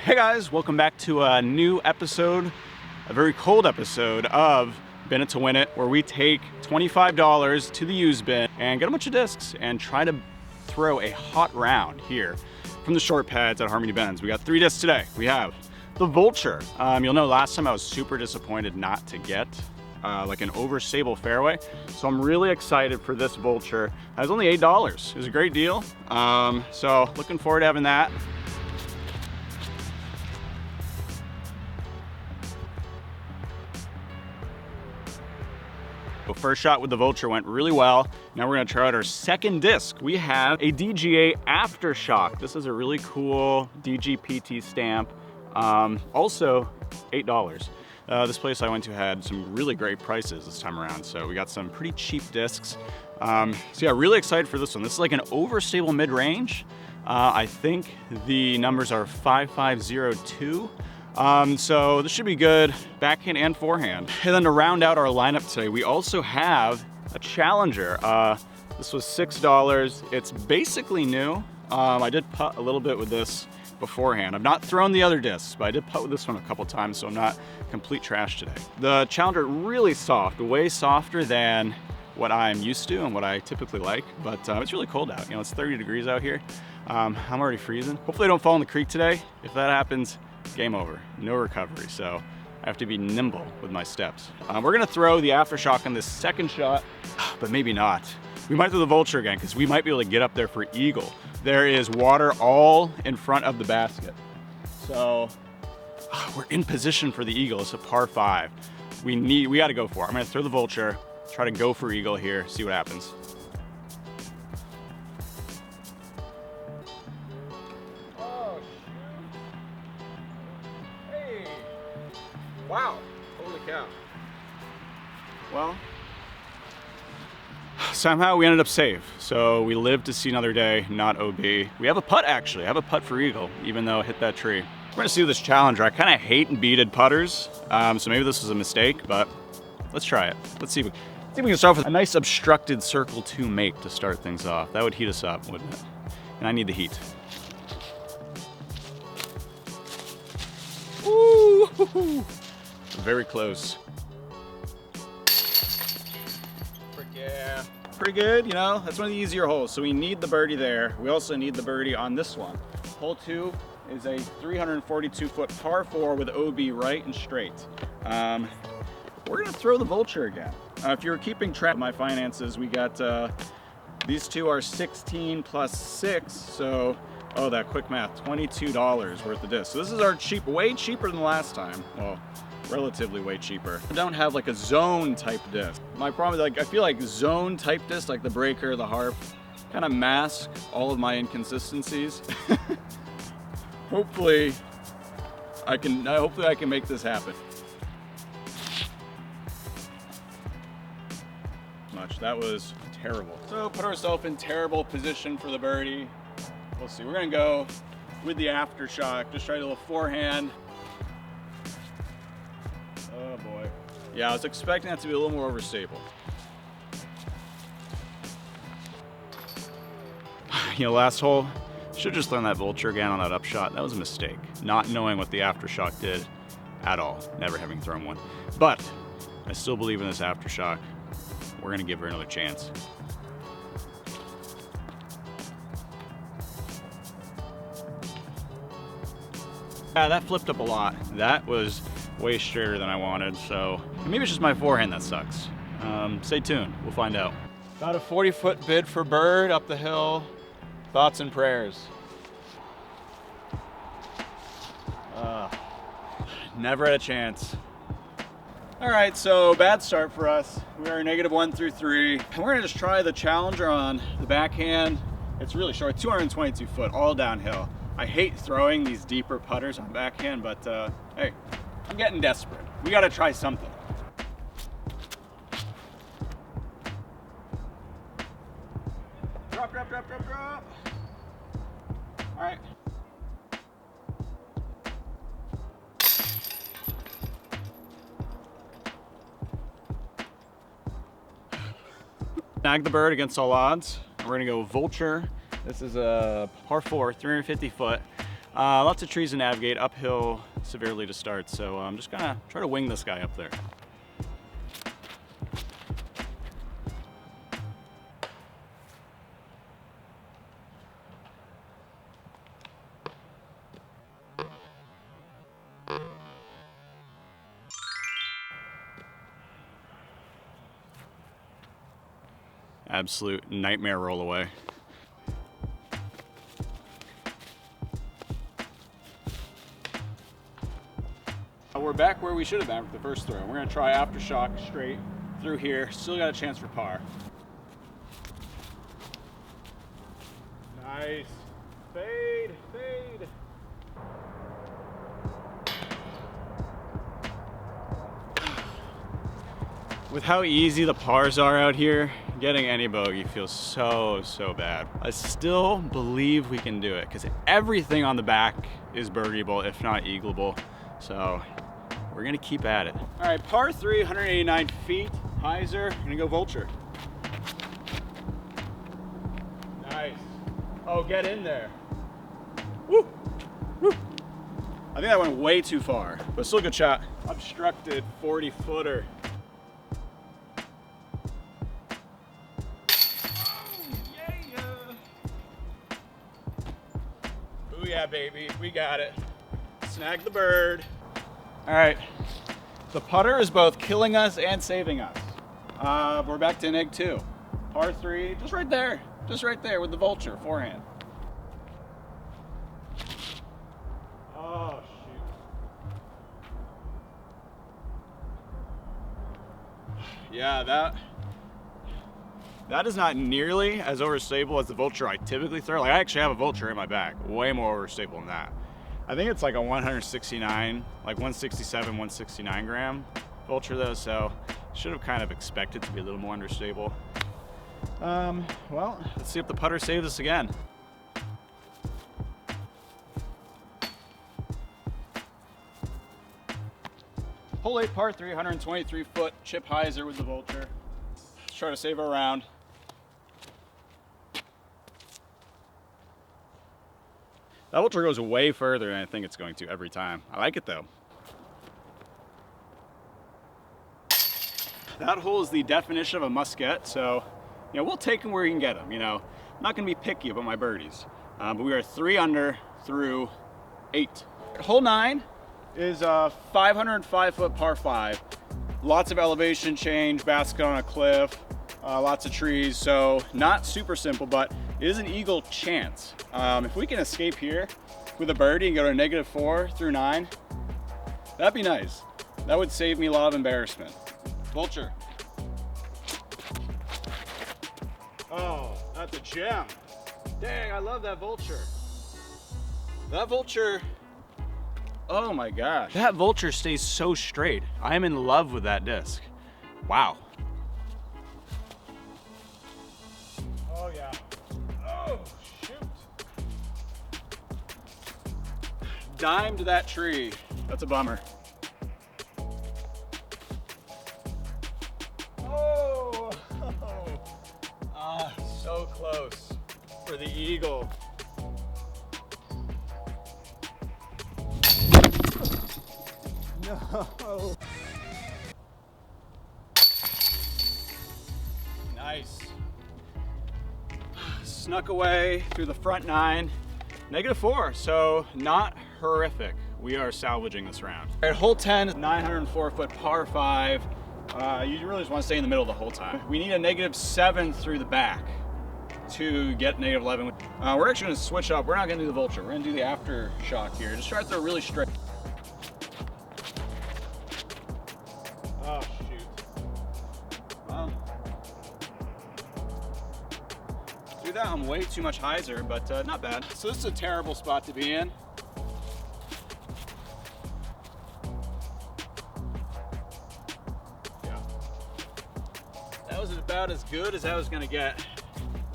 Hey guys, welcome back to a new episode, a very cold episode of Bin It to Win It, where we take $25 to the used bin and get a bunch of discs and try to throw a hot round here from the short pads at Harmony Bends. We got 3 discs today. We have the Vulture. You'll know last time I was super disappointed not to get like an overstable fairway. So I'm really excited for this Vulture. It was only $8. It was a great deal. So looking forward to having that. The first shot with the Vulture went really well. Now we're gonna try out our second disc. We have a DGA Aftershock. This is a really cool DGPT stamp. Also $8. This place I went to had some really great prices this time around, so we got some pretty cheap discs. So yeah, really excited for this one. This is like an overstable mid-range. I think the numbers are 5502. So this should be good, backhand and forehand. And then to round out our lineup today, we also have a Challenger. This was $6. It's basically new. I did putt a little bit with this beforehand. I've not thrown the other discs, but I did putt with this one a couple times, so I'm not complete trash today. The Challenger, really soft, way softer than what I'm used to and what I typically like, but it's really cold out. You know, it's 30 degrees out here. I'm already freezing. Hopefully I don't fall in the creek today. If that happens, game over, no recovery. So I have to be nimble with my steps. We're gonna throw the Aftershock on this second shot, but maybe not. We might throw the Vulture again because we might be able to get up there for eagle. There is water all in front of the basket. So we're in position for the eagle. It's a par 5. We gotta go for it. I'm gonna throw the Vulture, try to go for eagle here, see what happens. Wow, holy cow. Well, somehow we ended up safe. So we lived to see another day, not OB. We have a putt actually, I have a putt for eagle, even though it hit that tree. We're gonna see with this Challenger. I kind of hate beaded putters, so maybe this was a mistake, but let's try it. Let's see if we can start off with a nice obstructed circle 2 make to start things off. That would heat us up, wouldn't it? And I need the heat. Ooh. Very close. Yeah, pretty good, you know, that's one of the easier holes. So we need the birdie there. We also need the birdie on this one. Hole 2 is a 342-foot par 4 with OB right and straight. We're gonna throw the Vulture again. If you're keeping track of my finances, we got, these two are 16 plus 6, so, oh, that quick math, $22 worth of disc. So this is our cheap, way cheaper than last time. Well, relatively way cheaper. I don't have like a zone type disc. My problem is, like, I feel like zone type disc, like the breaker, the harp, kind of mask all of my inconsistencies. Hopefully I can make this happen. That was terrible. So put ourselves in terrible position for the birdie. We'll see. We're gonna go with the Aftershock. Just try a little forehand. Oh boy. Yeah, I was expecting that to be a little more overstable. You know, last hole, should just learn that Vulture again on that upshot. That was a mistake. Not knowing what the Aftershock did at all. Never having thrown one. But I still believe in this Aftershock. We're gonna give her another chance. Yeah, that flipped up a lot. That was way straighter than I wanted, so maybe it's just my forehand that sucks. Stay tuned, we'll find out. About a 40-foot bid for bird up the hill. Thoughts and prayers. Never had a chance. All right, so bad start for us. We are -1 through 3. And we're gonna just try the Challenger on the backhand. It's really short, 222 foot, all downhill. I hate throwing these deeper putters on backhand, but hey, I'm getting desperate. We gotta try something. Drop, drop, drop, drop, drop. All right. Snag the bird against all odds. We're gonna go Vulture. This is a par 4, 350 foot. Lots of trees to navigate, uphill severely to start, so I'm just gonna try to wing this guy up there. Absolute nightmare roll away. We're back where we should have been with the first throw. We're gonna try Aftershock straight through here. Still got a chance for par. Nice. Fade, fade. With how easy the pars are out here, getting any bogey feels so bad. I still believe we can do it because everything on the back is birdieable, if not eagleable. So we're gonna keep at it. All right, par 3, 189 feet, hyzer, I'm gonna go vulture. Nice. Oh, get in there. Woo, woo. I think that went way too far, but still a good shot. Obstructed 40-footer. Oh yeah, baby, we got it. Snag the bird. All right, the putter is both killing us and saving us. We're back to neg 2. Par 3, just right there with the vulture, forehand. Oh, shoot. Yeah, that is not nearly as overstable as the vulture I typically throw. Like, I actually have a vulture in my bag, way more overstable than that. I think it's like a 169, like 167, 169 gram vulture though, so should have kind of expected to be a little more understable. Well, let's see if the putter saves us again. Hole 8, par 3, 123 foot chip hyzer with the vulture. Let's try to save our round. That vulture goes way further than I think it's going to every time. I like it though. That hole is the definition of a must-get, so you know, we'll take them where you can get them. You know, I'm not going to be picky about my birdies, but we are 3 under through 8. Hole 9 is a 505-foot par 5. Lots of elevation change, basket on a cliff, lots of trees, so not super simple, but it is an eagle chance. If we can escape here with a birdie and go to a -4 through 9, that'd be nice. That would save me a lot of embarrassment. Vulture. Oh, that's a gem. Dang, I love that vulture. That vulture, oh my gosh. That vulture stays so straight. I am in love with that disc. Wow. Oh yeah. Oh, shoot. Dimed that tree. That's a bummer. Oh, so close for the eagle. No. Nice. Snuck away through the front 9. -4, so not horrific. We are salvaging this round. All right, hole 10, 904-foot par 5. You really just want to stay in the middle the whole time. We need a -7 through the back to get -11. We're actually going to switch up. We're not going to do the vulture. We're going to do the Aftershock here. Just try to throw really straight. Oh, shoot. Well, do that on way too much hyzer, but not bad. So this is a terrible spot to be in. Yeah. That was about as good as I was gonna get.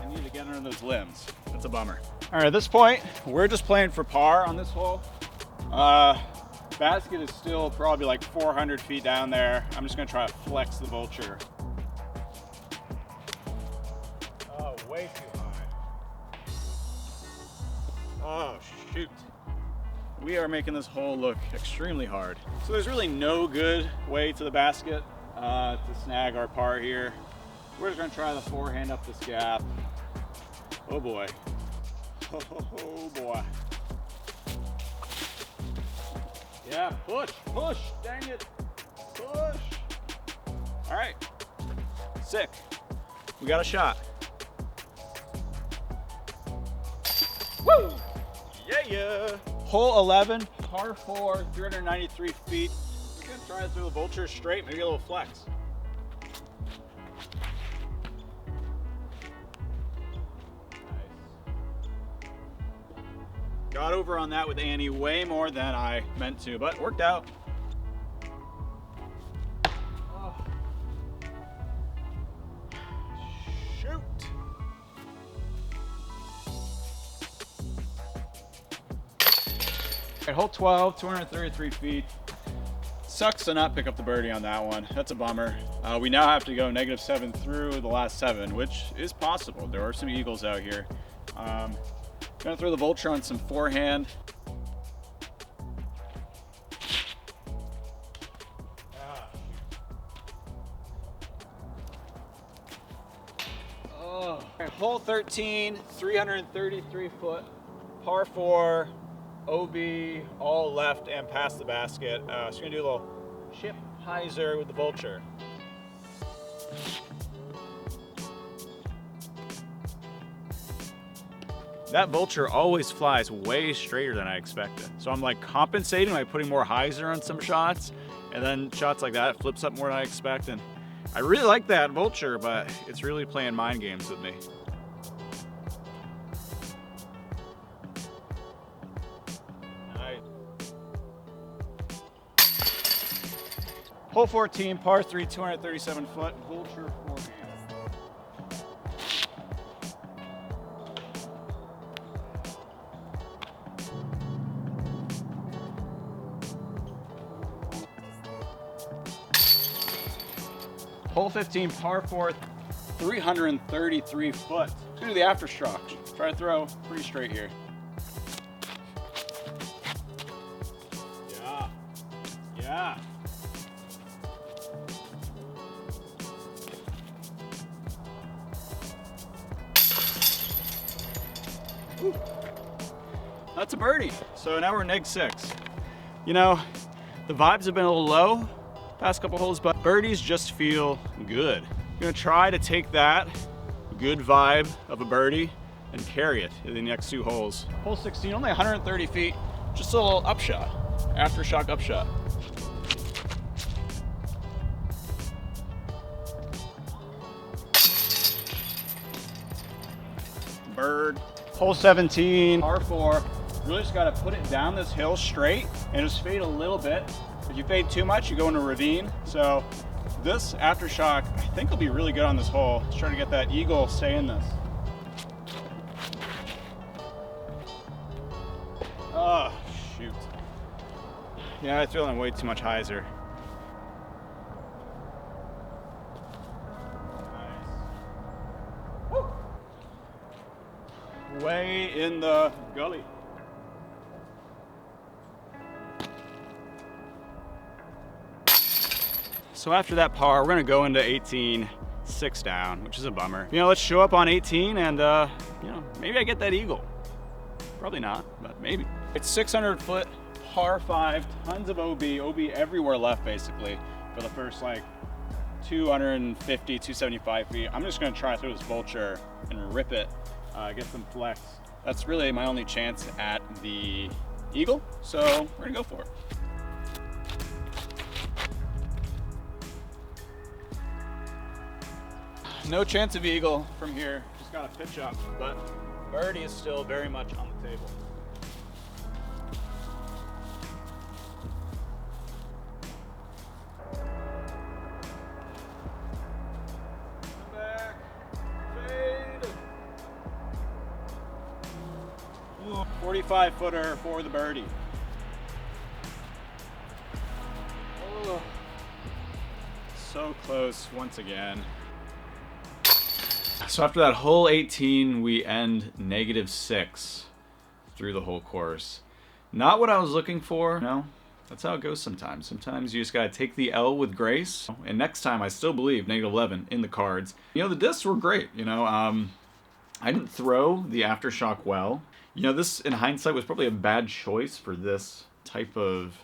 I need to get under those limbs. That's a bummer. All right, at this point, we're just playing for par on this hole. Basket is still probably like 400 feet down there. I'm just gonna try to flex the vulture. Oh, way too high. Oh, shoot. we are making this hole look extremely hard. So there's really no good way to the basket to snag our par here. We're just gonna try the forehand up this gap. Oh boy. Oh boy. Yeah, push, push, dang it, push. All right, sick. We got a shot. Woo! Yeah. Hole 11, par 4, 393 feet. We're gonna try it through the Vulture straight, maybe a little flex. Nice. Got over on that with Annie way more than I meant to, but worked out. Oh. Shoot. At hole 12, 233 feet. Sucks to not pick up the birdie on that one. That's a bummer. We now have to go -7 through the last 7, which is possible. There are some eagles out here. Gonna throw the Vulture on some forehand. Oh. Right, hole 13, 333 foot, par 4. OB, all left and past the basket. So we're gonna do a little chip hyzer with the Vulture. That Vulture always flies way straighter than I expected. So I'm like compensating by putting more hyzer on some shots, and then shots like that, it flips up more than I expect. And I really like that Vulture, but it's really playing mind games with me. Hole 14, par 3, 237 foot, Vulture forehand. Hole 15, par 4, 333 foot. Let's do the aftershock. Try to throw pretty straight here. Yeah, yeah. Ooh. That's a birdie. So now we're -6. You know, the vibes have been a little low past couple holes, but birdies just feel good. I'm gonna try to take that good vibe of a birdie and carry it in the next 2 holes. Hole 16, only 130 feet, just a little upshot, aftershock upshot. Bird. Hole 17, par 4. Really just gotta put it down this hill straight and just fade a little bit. If you fade too much, you go into a ravine. So this aftershock, I think will be really good on this hole. Let's try to get that eagle, stay in this. Oh, shoot. Yeah, I threw in way too much hyzer. Way in the gully. So after that par, we're gonna go into 18, 6 down, which is a bummer. You know, let's show up on 18 and you know, maybe I get that eagle. Probably not, but maybe. It's 600 foot, par 5, tons of OB everywhere left basically for the first like 250, 275 feet. I'm just gonna try through this Vulture and rip it. Get some flex. That's really my only chance at the eagle, so we're gonna go for it. No chance of eagle from here, just gotta pitch up, but birdie is still very much on the table. Come back, fade. 45 footer for the birdie. Oh, so close once again. So after that hole 18, we end -6 through the whole course. Not what I was looking for. No, that's how it goes sometimes. Sometimes you just gotta take the L with grace. And next time, I still believe -11 in the cards. You know, the discs were great. You know, I didn't throw the Aftershock well. You know, this in hindsight was probably a bad choice for this type of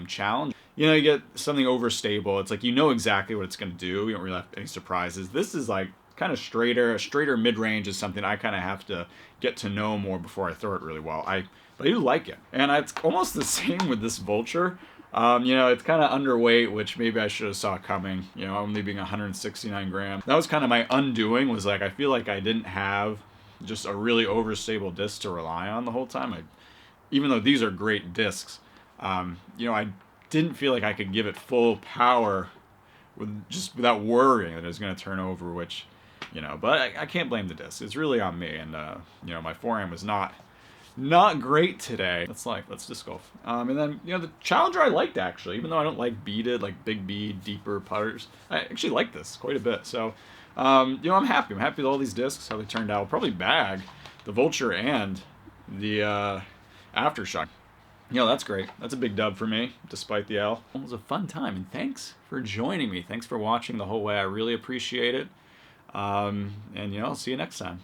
challenge. You know, you get something overstable. It's like you know exactly what it's gonna do. You don't really have any surprises. This is like kind of straighter. A straighter mid-range is something I kind of have to get to know more before I throw it really well. But I do like it. And it's almost the same with this Vulture. You know, it's kind of underweight, which maybe I should have saw coming, you know, only being 169 grams. That was kind of my undoing, was like, I feel like I didn't have just a really overstable disc to rely on the whole time. Even though these are great discs, you know, I didn't feel like I could give it full power without worrying that it was going to turn over, which, you know, but I can't blame the disc. It's really on me. And, you know, my forehand was not great today. Let's disc golf. And then, you know, the Challenger I liked, actually, even though I don't like beaded, like big bead, deeper putters. I actually like this quite a bit. So, you know, I'm happy. I'm happy with all these discs, how they turned out. I'll probably bag the Vulture and the Aftershock. You know, that's great. That's a big dub for me, despite the L. It was a fun time, and thanks for joining me. Thanks for watching the whole way. I really appreciate it. And, you know, I'll see you next time.